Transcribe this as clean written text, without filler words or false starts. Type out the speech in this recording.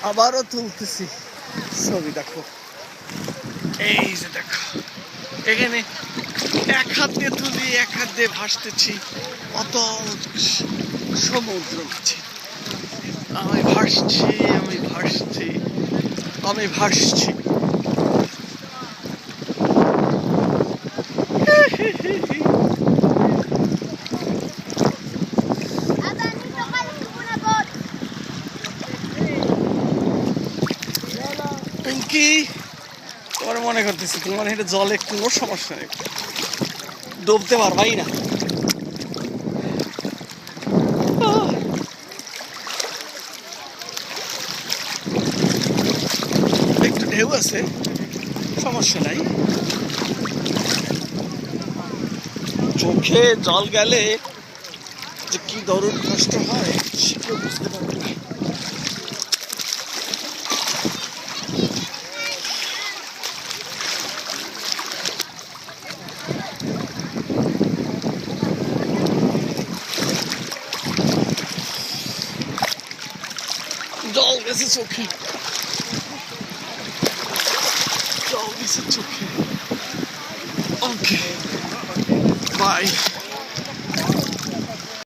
আবারও তুলতেছি ছবি। দেখো, এই যে দেখো, এখানে এক হাত দিয়ে তুলি, এক হাত দিয়ে ভাসতেছি অতল সমুদ্র মাঝে। আমি ভাসছি, আমি ভাসছি, আমি ভাসছি। পিঙ্কি, তোমার মনে করতেছি তোমার এটা জলে কোনো সমস্যা নেই, ডুবতে পারবাই না। একটু ঢেউ আছে, সমস্যা নাই। চোখে জল গেলে যে কি দরুন কষ্ট হয় সেটাও বুঝতে পারবে না। জল গেছে চোখে, জল গেছে চোখে। ওকে, বাই।